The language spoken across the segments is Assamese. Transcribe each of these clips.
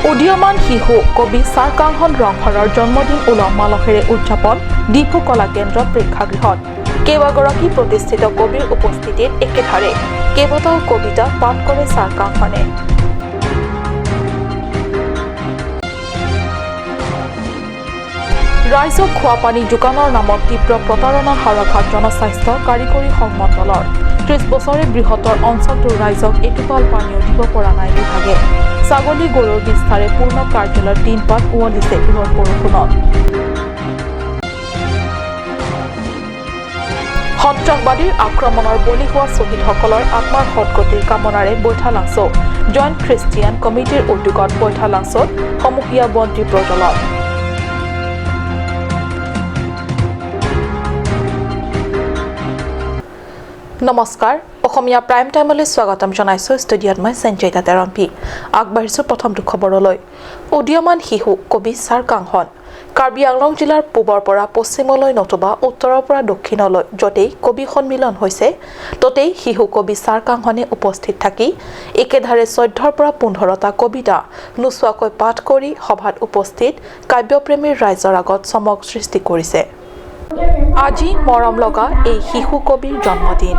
উদীয়মান শিশু কবি চাৰকাংহন ৰংঘৰৰ জন্মদিন উলহ মালহেৰে উদযাপন ডিফু কলা কেন্দ্ৰ প্ৰেক্ষাগৃহত কেইবাগৰাকী প্ৰতিষ্ঠিত কবিৰ উপস্থিতিত একেধাৰে কেইবাটাও কবিতা পাঠ কৰে চাৰকাংহনে। ৰাইজক খোৱা পানী যোগানৰ নামত তীব্ৰ প্ৰতাৰণা হাৰাঘাট জনস্বাস্থ্য কাৰিকৰী সংমণ্ডলৰ 30 বছৰে বৃহত্তৰ অঞ্চলটোৰ ৰাইজক এটোপাল পানীও দিব পৰা নাই বিভাগে। ছাগলী গৰুৰ বিস্তাৰে পূৰ্ণ কাৰ্যালয়ৰ টিনপাত উৱলিছে ৰ'দ বৰষুণত। সন্ত্ৰাসবাদীৰ আক্ৰমণৰ বলি হোৱা শ্বহীদসকলৰ আত্মাৰ সদগতিৰ কামনাৰে বৈঠালাংছো জইণ্ট খ্ৰীষ্টিয়ান কমিটিৰ উদ্যোগত বৈঠালাংছোত সমূহীয়া বন্তি প্ৰজ্বলন। নমস্কাৰ, অসমীয়া প্ৰাইম টাইমলৈ স্বাগতম জনাইছোঁ। ষ্টুডিঅ'ত মই সঞ্জয়িতা তেৰম্পী। আগবাঢ়িছোঁ প্ৰথমটো খবৰলৈ। উদীয়মান শিশু কবি চাৰকাংহন কাৰ্বি আংলং জিলাৰ পূবৰ পৰা পশ্চিমলৈ নতুবা উত্তৰৰ পৰা দক্ষিণলৈ য'তেই কবি সন্মিলন হৈছে ত'তেই শিশু কবি চাৰকাংহনে উপস্থিত থাকি একেধাৰে 14ৰ পৰা 15টা কবিতা নোচোৱাকৈ পাঠ কৰি সভাত উপস্থিত কাব্যপ্ৰেমীৰ ৰাইজৰ আগত চমক সৃষ্টি কৰিছে। আজি মৰম লগা এই শিশু কবিৰ জন্মদিন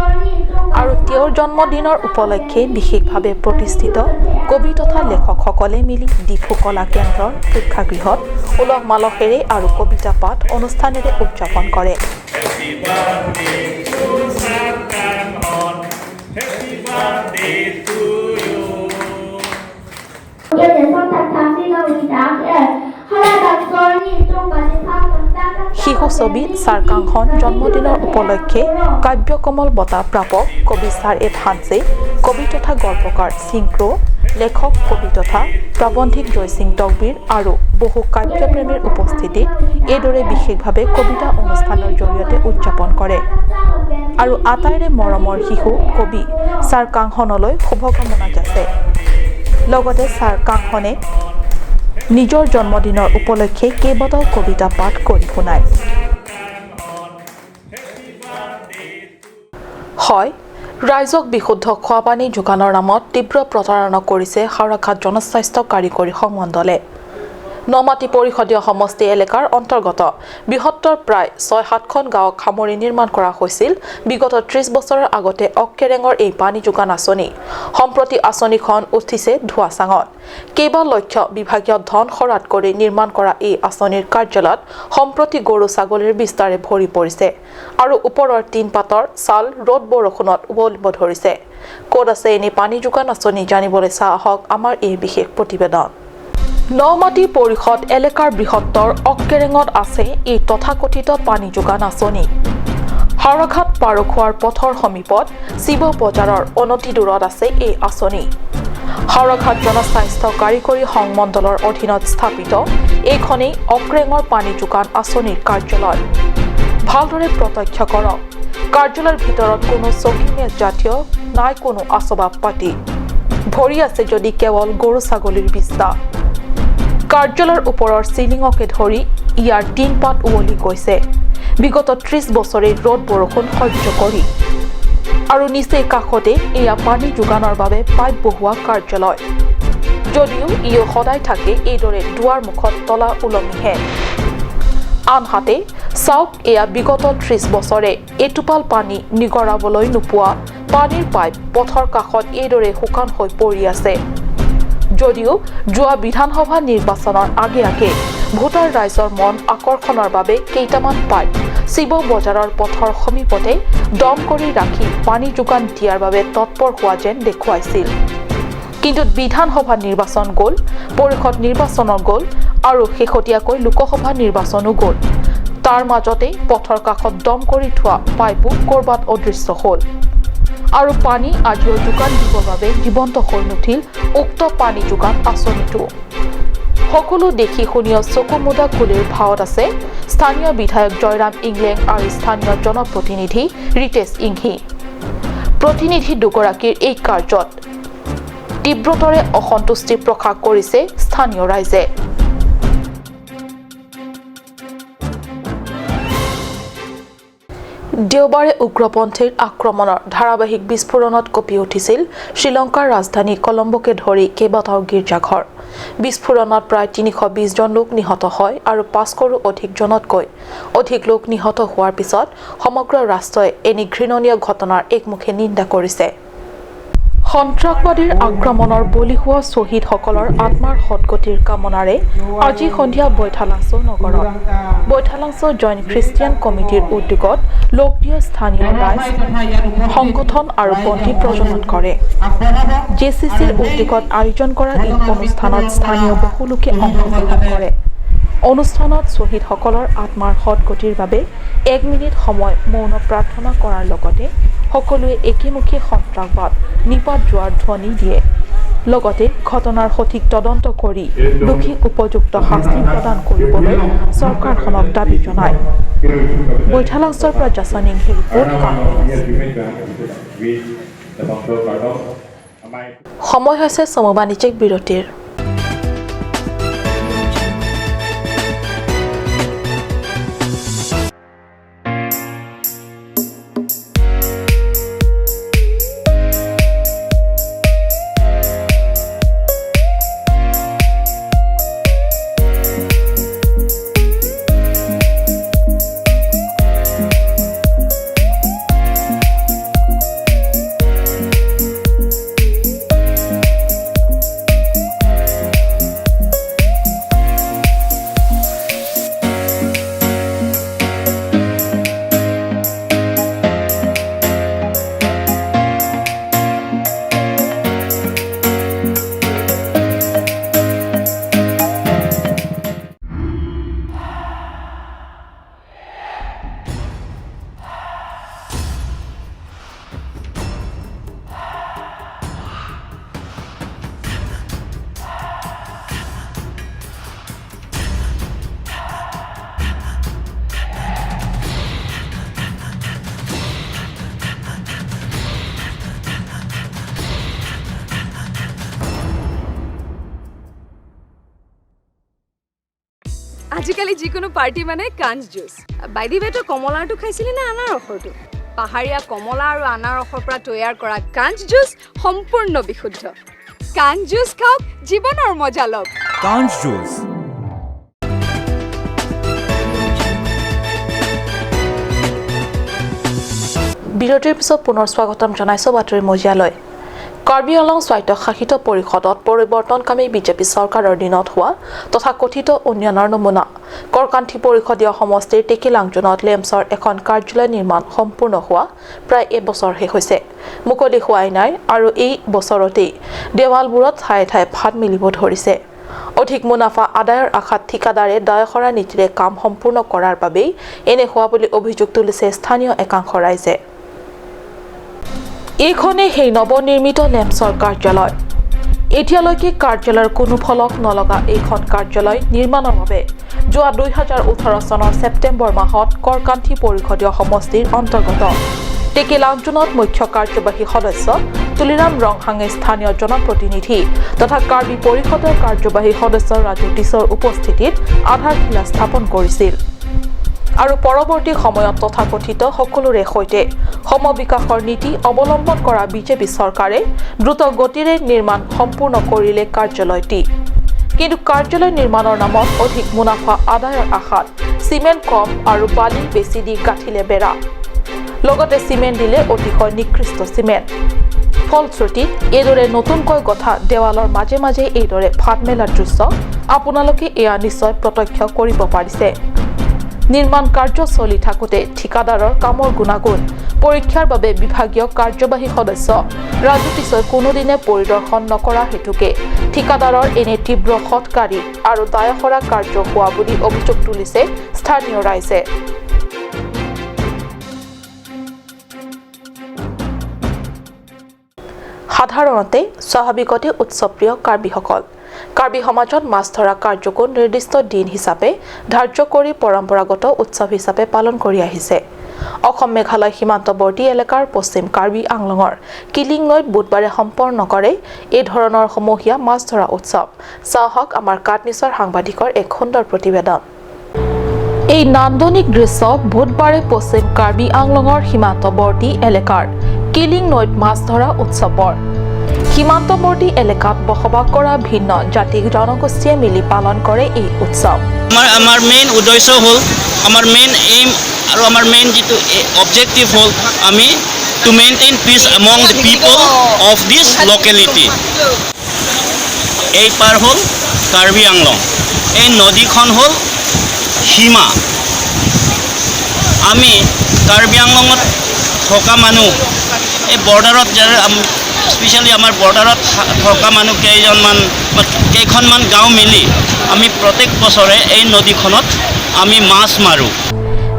আৰু তেওঁৰ জন্মদিনৰ উপলক্ষে বিশেষভাৱে প্ৰতিষ্ঠিত কবি তথা লেখকসকলে মিলি ডিফু কলা কেন্দ্ৰৰ প্ৰেক্ষাগৃহত উলহ মালহেৰে আৰু কবিতা পাঠ অনুষ্ঠানেৰে উদযাপন কৰে। শিশু ছবি চাৰকাংহন জন্মদিনৰ উপলক্ষে কাব্যকমল বঁটা প্ৰাপক কবি ছাৰ এ ভাঞ্চে, কবি তথা গল্পকাৰ চিংক্ৰো, লেখক কবি তথা প্ৰাবন্ধিক জয়সিং তকবীৰ আৰু বহু কাব্যপ্ৰেমীৰ উপস্থিতিত এইদৰে বিশেষভাৱে কবিতা অনুষ্ঠানৰ জৰিয়তে উদযাপন কৰে আৰু আটাইৰে মৰমৰ শিশু কবি চাৰকাংহনলৈ শুভকামনা যাচে। লগতে চাৰকাংহনে নিজৰ জন্মদিনৰ উপলক্ষে কেইবাটাও কবিতা পাঠ কৰি শুনায়। হয়, ৰাইজক বিশুদ্ধ খোৱাপানী যোগানৰ নামত তীব্ৰ প্ৰতাৰণা কৰিছে হাৰাঘাট জনস্বাস্থ্য কাৰিকৰী সংমণ্ডলে। নমাটি পৰিষদীয় সমষ্টি এলেকাৰ অন্তৰ্গত বৃহত্তৰ প্ৰায় 6-7খন গাঁৱক সামৰি নিৰ্মাণ কৰা হৈছিল বিগত 30 বছৰৰ আগতে অক্কেৰেঙৰ এই পানী যোগান আঁচনি। সম্প্ৰতি আঁচনিখন উঠিছে ধোঁৱাচাঙত। কেইবা লক্ষ বিভাগীয় ধন খৰচ কৰি নিৰ্মাণ কৰা এই আঁচনিৰ কাৰ্যালয়ত সম্প্ৰতি গৰু ছাগলীৰ বিস্তাৰে ভৰি পৰিছে আৰু ওপৰৰ টিনপাতৰ ছাল ৰ'দ বৰষুণত উৱলিব ধৰিছে। ক'ত আছে এনে পানী যোগান আঁচনি জানিবলৈ চাই আহক আমাৰ এই বিশেষ প্ৰতিবেদন। নমাটি পৰিষদ এলেকাৰ বৃহত্তৰ অক্কেৰেঙত আছে এই তথাকথিত পানী যোগান আঁচনি। হাৰাঘাট পাৰখোৱাৰ পথৰ সমীপত শিৱ বজাৰৰ অনতি দূৰত আছে এই আঁচনি। হাৰাঘাট জনস্বাস্থ্য কাৰিকৰী সংমণ্ডলৰ অধীনত স্থাপিত এইখনেই অক্কেৰেঙৰ পানী যোগান আঁচনিৰ কাৰ্যালয়। ভালদৰে প্ৰত্যক্ষ কৰক, কাৰ্যালয়ৰ ভিতৰত কোনো চকীমেজ জাতীয় নাই, কোনো আচবাব পাতি। ভৰি আছে যদি কেৱল গৰু ছাগলীৰ বিস্তা। কাৰ্যালয়ৰ ওপৰৰ চিলিঙকে ধৰি ইয়াৰ টিনপাত উৱলি গৈছে বিগত 30 বছৰে ৰ'দ বৰষুণ সহ্য কৰি। আৰু নিচেই কাষতে এয়া পানী যোগানৰ বাবে পাইপ বহুৱা কাৰ্যালয়। যদিও ইও সদায় থাকে এইদৰে দুৱাৰ মুখত তলা ওলমিহে। আনহাতে চাওক, এয়া বিগত 30 বছৰে এটোপাল পানী নিগৰাবলৈ নোপোৱা পানীৰ পাইপ পথৰ কাষত এইদৰে শুকান হৈ পৰি আছে। যদিও যোৱা বিধানসভা নিৰ্বাচনৰ আগে আগে ভোটাৰ ৰাইজৰ মন আকৰ্ষণৰ বাবে কেইটামান পাইপ শিৱ বজাৰৰ পথৰ সমীপতে দম কৰি ৰাখি পানী যোগান দিয়াৰ বাবে তৎপৰ হোৱা যেন দেখুৱাইছিল। কিন্তু বিধানসভা নিৰ্বাচন গ'ল, পৰিষদ নিৰ্বাচনো গ'ল আৰু শেহতীয়াকৈ লোকসভা নিৰ্বাচনো গ'ল। তাৰ মাজতে পথৰ কাষত দম কৰি থোৱা পাইপো ক'ৰবাত অদৃশ্য হ'ল আৰু পানী আজিও যোগান দিবৰ বাবে জীৱন্ত হৈ নুঠিল উক্ত পানী যোগান আঁচনিটো। সকলো দেখি শুনিও চকু মুদা কুলিৰ ভাৱত আছে স্থানীয় বিধায়ক জয়ৰাম ইংলেং আৰু স্থানীয় জনপ্ৰতিনিধি ৰিতেশ ইংহি। প্ৰতিনিধি দুগৰাকীৰ এই কাৰ্যত তীব্ৰতৰে অসন্তুষ্টি প্ৰকাশ কৰিছে স্থানীয় ৰাইজে। দেওবাৰে উগ্ৰপন্থীৰ আক্ৰমণৰ ধাৰাবাহিক বিস্ফোৰণত কঁপি উঠিছিল শ্ৰীলংকাৰ ৰাজধানী কলম্বোকে ধৰি কেইবাটাও গীৰ্জাঘৰ। বিস্ফোৰণত প্ৰায় ৩২০ জন লোক নিহত হয় আৰু ৫০০ৰো অধিক জনতকৈ অধিক লোক নিহত হোৱাৰ পিছত সমগ্ৰ ৰাষ্ট্ৰই এনে ঘৃণনীয় ঘটনাৰ একমুখে নিন্দা কৰিছে। সন্ত্ৰাসবাদীৰ আক্ৰমণৰ বলি হোৱা শ্বহীদসকলৰ আত্মাৰ সদগতিৰ কামনাৰে আজি সন্ধিয়া বৈঠালাংছ নগৰত বৈঠালাংছ জইণ্ট খ্ৰীষ্টিয়ান কমিটিৰ উদ্যোগত লোকপ্ৰিয় স্থানীয় ৰাইজ সংগঠন আৰু বন্তি প্ৰজ্বলন কৰে। JCCৰ উদ্যোগত আয়োজন কৰা এই অনুষ্ঠানত স্থানীয় বহু লোকে অংশগ্ৰহণ কৰে। অনুষ্ঠানত শ্বহীদসকলৰ আত্মাৰ সদগতিৰ বাবে ১ মিনিট সময় মৌন প্ৰাৰ্থনা কৰাৰ লগতে সকলোৱে একেমুখে সন্ত্ৰাসবাদ নিপাত যোৱাৰ ধ্বনি দিয়ে। লগতে ঘটনাৰ সঠিক তদন্ত কৰি দোষীক উপযুক্ত শাস্তি প্ৰদান কৰিবলৈ চৰকাৰখনক দাবী জনায়। বৈঠালাংছৰ পৰা জাছানিং ৰিপৰ্ট। সময় হৈছে চমু বাণিজ্যিক বিৰতিৰ। আজিকালি যিকোনো পাৰ্টি মানে কাঞ্চ জুচ। বাই দি ৱে, তই কমলাৰটো খাইছিলি নে আনাৰসৰটো? পাহাৰীয়া কমলা আৰু আনাৰসৰ পৰা তৈয়াৰ কৰা কাঞ্চ জুচ সম্পূৰ্ণ বিশুদ্ধ। কাঞ্চ জুচ খাওক, জীৱনৰ মজা লওক। কাঞ্চ জুচ। বিৰতিৰ পিছত পুনৰ স্বাগতম জনাইছো বাতৰি মজিয়ালৈ। কাৰ্বি আংলং স্বায়ত্তশাসিত পৰিষদত পৰিৱৰ্তনকামী বিজেপি চৰকাৰৰ দিনত হোৱা তথা কথিত উন্নয়নৰ নমুনা কৰকান্থী পৰিষদীয় সমষ্টিৰ টেকিলাংজনত লেম্পছৰ এখন কাৰ্যালয় নিৰ্মাণ সম্পূৰ্ণ হোৱা প্ৰায় এবছৰ শেষ হৈছে। মুকলি হোৱাই নাই আৰু এই বছৰতেই দেৱালবোৰত ঠায়ে ঠায়ে ফাট মিলিব ধৰিছে। অধিক মুনাফা আদায়ৰ আশাত ঠিকাদাৰে দায়খৰা নীতিৰে কাম সম্পূৰ্ণ কৰাৰ বাবেই এনে হোৱা বুলি অভিযোগ তুলিছে স্থানীয় একাংশ ৰাইজে। এইখনেই সেই নৱনিৰ্মিত লেম্পছৰ কাৰ্যালয়। এতিয়ালৈকে কাৰ্যালয়ৰ কোনো ফলক নলগা এইখন কাৰ্যালয় নিৰ্মাণৰ বাবে যোৱা ২০১৮ চনৰ ছেপ্টেম্বৰ মাহত কৰকান্থী পৰিষদীয় সমষ্টিৰ অন্তৰ্গত টেকিলাংজনত মুখ্য কাৰ্যবাহী সদস্য তুলিৰাম ৰংহাঙে স্থানীয় জনপ্ৰতিনিধি তথা কাৰ্বি পৰিষদৰ কাৰ্যবাহী সদস্য ৰাজু টিছৰ উপস্থিতিত আধাৰশিলা স্থাপন কৰিছিল আৰু পৰৱৰ্তী সময়ত তথাকথিত সকলোৰে সৈতে সমবিকাশৰ নীতি অৱলম্বন কৰা বিজেপি চৰকাৰে দ্ৰুত গতিৰে নিৰ্মাণ সম্পূৰ্ণ কৰিলে কাৰ্যালয়টি। কিন্তু কাৰ্যালয় নিৰ্মাণৰ নামত অধিক মুনাফা আদায়ৰ আশাত চিমেণ্ট কম আৰু বালি বেছি দি গাঁঠিলে বেৰা, লগতে চিমেণ্ট দিলে অতিশয় নিকৃষ্ট চিমেণ্ট। ফলশ্ৰুতিত এইদৰে নতুনকৈ গঠা দেৱালৰ মাজে মাজে এইদৰে ফাট মেলাৰ দৃশ্য আপোনালোকে এয়া নিশ্চয় প্ৰত্যক্ষ কৰিব পাৰিছে। নিৰ্মাণ কাৰ্য চলি থাকোঁতে ঠিকাদাৰৰ কামৰ গুণাগুণ পৰীক্ষাৰ বাবে বিভাগীয় কাৰ্যবাহী সদস্য ৰাজু টিছই কোনোদিনে পৰিদৰ্শন নকৰা হেতুকে ঠিকাদাৰৰ এনে তীব্ৰ সৎকাৰী আৰু দায়খৰা কাৰ্য হোৱা বুলি অভিযোগ তুলিছে স্থানীয় ৰাইজে। সাধাৰণতে স্বাভাৱিকতে উৎসৱপ্ৰিয় কাৰ্বিসকল। কাৰ্বি সমাজত মাছ ধৰা কাৰ্যকো নিৰ্দিষ্ট দিন হিচাপে ধাৰ্য কৰি পৰম্পৰাগত উৎসৱ হিচাপে পালন কৰি আহিছে। অসম মেঘালয় সীমান্তৱৰ্তী এলেকাৰ পশ্চিম কাৰ্বি আংলঙৰ কিলিং নৈত বুধবাৰে সম্পন্ন কৰে এই ধৰণৰ সমূহীয়া মাছ ধৰা উৎসৱ। চাওক আমাৰ কাটনিছৰ সাংবাদিকৰ এক সুন্দৰ প্ৰতিবেদন। এই নান্দনিক দৃশ্য বুধবাৰে পশ্চিম কাৰ্বি আংলঙৰ সীমান্তৱৰ্তী এলেকাৰ কিলিং নৈত মাছ ধৰা উৎসৱৰ সীমান্তৱৰ্তী এলেকাত বসবাস কৰা ভিন্ন জাতি জনগোষ্ঠীয়ে মিলি পালন কৰে এই উৎসৱ। আমাৰ মেইন উদ্দেশ্য হ'ল আমাৰ মেইন এইম আৰু আমাৰ মেইন যিটো অবজেক্টিভ হ'ল আমি to maintain peace among the people of this locality. এই পাৰ হ'ল কাৰ্বি আংলং, এই নদীখন হ'ল সীমা। আমি কাৰ্বি আংলঙত থকা মানুহ এই বৰ্ডাৰত স্পেচিয়েলি আমাৰ বৰ্ডাৰত থকা মানুহ কেইখনমান গাঁও মিলি আমি প্ৰত্যেক বছৰে এই নদীখনত আমি মাছ মাৰোঁ।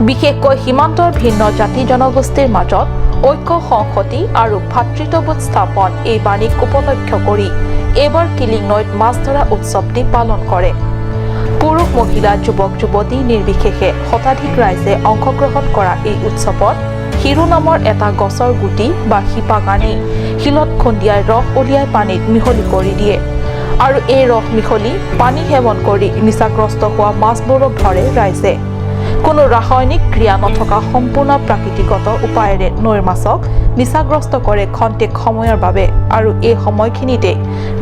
বিশেষকৈ সীমান্তৰ ভিন্ন জাতি জনগোষ্ঠীৰ মাজত ঐক্য সংহতি আৰু ভাতৃত্ববোধ স্থাপন এই বাণীক উপলক্ষ কৰি এইবাৰ কিলিং নৈত মাছ ধৰা উৎসৱটি পালন কৰে। পুৰুষ মহিলা যুৱক যুৱতী নিৰ্বিশেষে শতাধিক ৰাইজে অংশগ্ৰহণ কৰা এই উৎসৱত হিৰো নামৰ এটা গছৰ গুটি বা শিপা আনি শিলত খুন্দিয়াই ৰস উলিয়াই পানীত মিহলি কৰি দিয়ে আৰু এই ৰস মিহলি পানী সেৱন কৰি নিচাগ্ৰস্ত হোৱা মাছবোৰক ধৰে ৰাইজে। কোনো ৰাসায়নিক ক্ৰিয়া নথকা সম্পূৰ্ণ প্ৰাকৃতিকত উপায়েৰে নৈৰ মাছক নিচাগ্ৰস্ত কৰে খন্তেক সময়ৰ বাবে আৰু এই সময়খিনিতে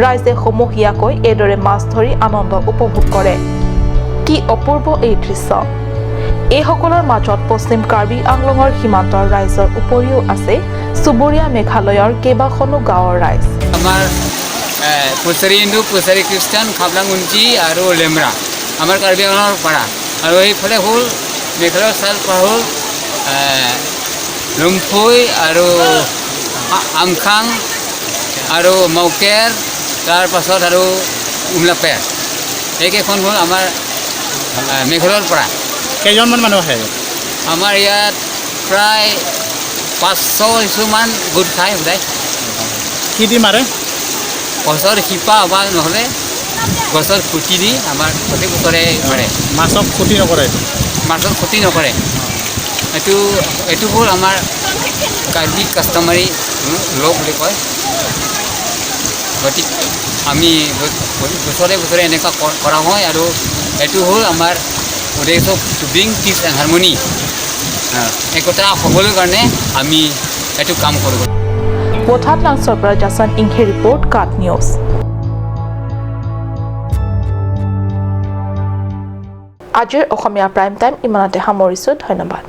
ৰাইজে সমূহীয়াকৈ এইদৰে মাছ ধৰি আনন্দ উপভোগ কৰে। কি অপূৰ্ব এই দৃশ্য! এইসকলৰ মাজত পশ্চিম কাৰ্বি আংলঙৰ সীমান্তৰ ৰাইজৰ উপৰিও আছে চুবুৰীয়া মেঘালয়ৰ কেইবাখনো গাঁৱৰ ৰাইজ। আমাৰ পুচাৰী হিন্দু, পুচাৰী খ্ৰীষ্টান, খাবলাং উঞ্চি আৰু লেমৰা আমাৰ কাৰ্বি আংলঙৰ পাৰা। আৰু এইফালে হ'ল মেঘালয়ৰ চাল পাৰ হ'ল লুমফুই আৰু আমখাং আৰু মৌকেৰ, তাৰপাছত আৰু উমলাপেৰ। এইকেইখন হ'ল আমাৰ মেঘালয়ৰ পৰা। কেইজনমান মানুহ আহে? আমাৰ ইয়াত প্ৰায় 500মান গোট খায় সদায়। কি দি মাৰে? গছৰ শিপা বা নহ'লে গছৰ খুঁটি দি আমাৰ প্ৰতি বছৰে মাৰে। মাছক ক্ষতি নকৰে? মাছৰ ক্ষতি নকৰে। এইটো হ'ল আমাৰ কাৰ্বি কাষ্টমাৰী লগ বুলি কয়। গতিকে আমি বছৰে বছৰে এনেকুৱা কৰা হয় আৰু এইটো হ'ল আমাৰ উদ্দেশ্য to bring peace and harmony. একতা হ'বলৈ কাৰণে আমি এইটো কাম কৰোঁ। পথাত লাংচৰ পৰা জাছন ইংহে ৰিপৰ্ট, কাট নিউজ। আজিৰ অসমীয়া প্ৰাইম টাইম ইমানতে সামৰিছোঁ। ধন্যবাদ।